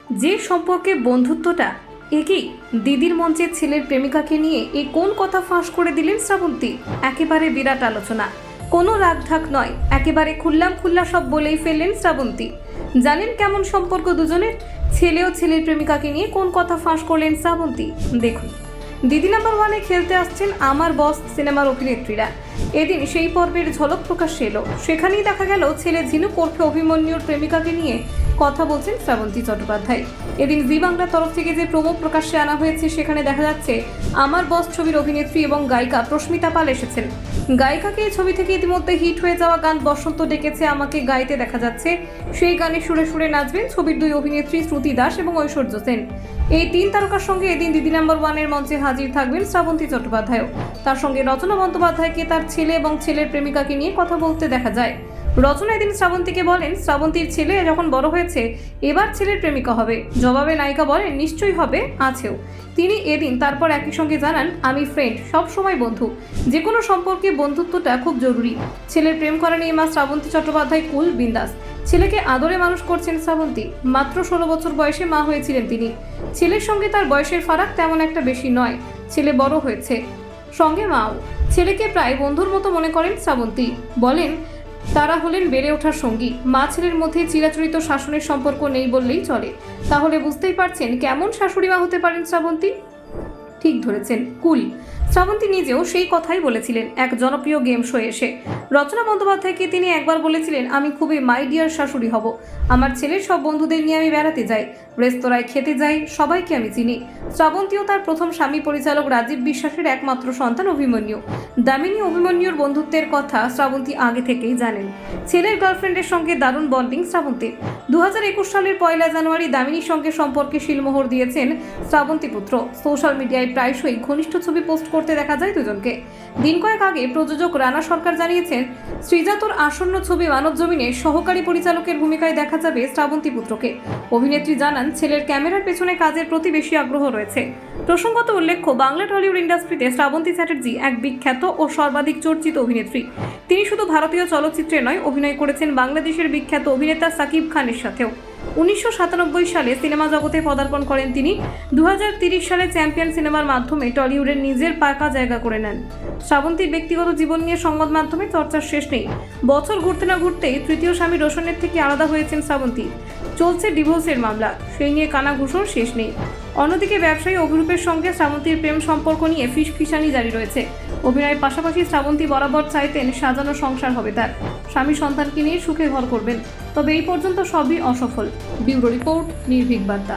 যে সম্পর্কে বন্ধুত্বটা একেই দিদির মঞ্চে ছেলের প্রেমিকাকে নিয়ে এই কোন কথা ফাঁস করে দিলেন শ্রাবন্তী। একেবারে বিরাট আলোচনা, কোনো রাগঢাক নয়, একেবারে খুল্লাম খুল্লা সব বলেই ফেললেন শ্রাবন্তী। জানেন কেমন সম্পর্ক দুজনের? ছেলে ও ছেলের প্রেমিকাকে নিয়ে কোন কথা ফাঁস করলেন শ্রাবন্তী, দেখুন। দিদি নাম্বার ওয়ানে খেলতে আসছেন আমার বস সিনেমার অভিনেত্রীরা। এদিন সেই পর্বের ঝলক প্রকাশ্যে এলো। সেখানেই দেখা গেল ছেলে ঝিনুক ওরফে অভিমন্যুর প্রেমিকাকে নিয়ে কথা বলছেন শ্রাবন্তী চট্টোপাধ্যায়। এদিন জি বাংলার তরফ থেকে যে প্রোমো প্রকাশ্যে আনা হয়েছে সেখানে দেখা যাচ্ছে আমার বস ছবির অভিনেত্রী এবং গায়িকা প্রস্মিতা পাল এসেছেন। গায়িকাকে এই ছবি থেকে ইতিমধ্যে হিট হয়ে যাওয়া গান বসন্ত ডেকেছে আমাকে গাইতে দেখা যাচ্ছে। সেই গানে সুরে সুরে নাচবেন ছবির দুই অভিনেত্রী শ্রুতি দাস এবং ঐশ্বর্য সেন। এই তিন তারকার সঙ্গে এদিন দিদি নাম্বার ওয়ানের মঞ্চে হাজির থাকবেন শ্রাবন্তী চট্টোপাধ্যায়ও। তার সঙ্গে রচনা বন্দ্যোপাধ্যায়কে তার ছেলে এবং ছেলের প্রেমিকাকে নিয়ে কথা বলতে দেখা যায়। রচনা এদিন শ্রাবন্তীকে বলেন, শ্রাবন্তীর ছেলে যখন বড় হয়েছে এবার ছেলের প্রেমিকা হবে। জবাবে নায়িকা বলেন, নিশ্চয়ই হবে, আছেও। তিনি এদিন তারপর একই সঙ্গে জানান, আমি ফ্রেন্ড, সব সময় বন্ধু, যে কোনো সম্পর্কে বন্ধুত্বটা খুব জরুরি। ছেলের প্রেম করা নিয়ে মা শ্রাবন্তী চট্টোপাধ্যায় কুল বিন্দাস। ছেলেকে আদরে মানুষ করছেন শ্রাবন্তী। মাত্র 16 বছর বয়সে মা হয়েছিলেন তিনি। ছেলের সঙ্গে তার বয়সের ফারাক তেমন একটা বেশি নয়। ছেলে বড় হয়েছে, সঙ্গে মাও। ছেলেকে প্রায় বন্ধুর মতো মনে করেন শ্রাবন্তী। বলেন, তারা হলেন বেড়ে ওঠার সঙ্গী। মা ছেলের মধ্যে চিরাচরিত শাসনের সম্পর্ক নেই বললেই চলে। তাহলে বুঝতেই পারছেন কেমন শাশুড়ি মা হতে পারেন শ্রাবন্তী। ঠিক ধরেছেন, কুল। শ্রাবন্তী নিজেও সেই কথাই বলেছিলেন এক জনপ্রিয় গেম শো এসে। রচনা বন্দ্যোপাধ্যায়কে তিনি একবার বলেছিলেন, আমি খুবই মাই ডিয়ার শাশুড়ি হব। আমার ছেলের সব বন্ধুদের নিয়ে আমি বেড়াতে যাই, রেস্তোরাঁয় খেতে যাই, সবাইকে আমি চিনি। শ্রাবন্তীও তার প্রথম স্বামী পরিচালক রাজীব বিশ্বাসের একমাত্র সন্তান অভিমন্যু। দামিনী অভিমন্যুর বন্ধুত্বের কথা শ্রাবন্তী আগে থেকেই জানেন। ছেলের গার্লফ্রেন্ডের সঙ্গে দারুণ বন্ডিং শ্রাবন্তীর। 2021 সালের 1 জানুয়ারি দামিনীর সঙ্গে সম্পর্কে শিলমোহর দিয়েছেন শ্রাবন্তী পুত্র। সোশ্যাল মিডিয়ায় প্রায়শই ঘনিষ্ঠ ছবি পোস্ট করতে দেখা যায় দুজনকে। দিন কয়েক আগে প্রযোজক রানা সরকার জানিয়েছেন, শ্রীজাতর আসন্ন ছবি মানব জমিনে সহকারী পরিচালকের ভূমিকায় দেখা যাবে শ্রাবন্তী পুত্রকে। অভিনেত্রী জানান, ছেলের ক্যামেরার পেছনে কাজের প্রতি বেশি আগ্রহ রয়েছে। প্রসঙ্গত উল্লেখ্য, বাংলা টলিউড ইন্ডাস্ট্রিতে শ্রাবন্তী চ্যাটার্জি এক বিখ্যাত ও সর্বাধিক চর্চিত অভিনেত্রী। তিনি শুধু ভারতীয় চলচ্চিত্রে নয়, অভিনয় করেছেন বাংলাদেশের বিখ্যাত অভিনেতা সাকিব খানের সাথেও। 1997 সালে সিনেমা জগতে পদার্পণ করেন তিনি। 2030 সালে চ্যাম্পিয়ন সিনেমার মাধ্যমে টলিউডের নিজের পাকা জায়গা করে নেন। শ্রাবন্তীর ব্যক্তিগত জীবন নিয়ে সংবাদ মাধ্যমে চর্চার শেষ নেই। বছর ঘুরতে না ঘুরতেই তৃতীয় স্বামী রোশনের থেকে আলাদা হয়েছেন শ্রাবন্তী। চলছে ডিভোর্সের মামলা, সেই নিয়ে কানাঘুষোর শেষ নেই। অন্যদিকে ব্যবসায়ী অভিরূপের সঙ্গে শ্রাবন্তীর প্রেম সম্পর্ক নিয়ে ফিসফিসানি জারি রয়েছে। অভিনয়ের পাশাপাশি শ্রাবন্তী বরাবর চাইতেন সাজানো সংসার হবে তার। স্বামী সন্তানকে নিয়ে সুখে ঘর করবেন, তবে এই পর্যন্ত সবই অসফল। ব্যুরো রিপোর্ট, নির্ভীক বার্তা।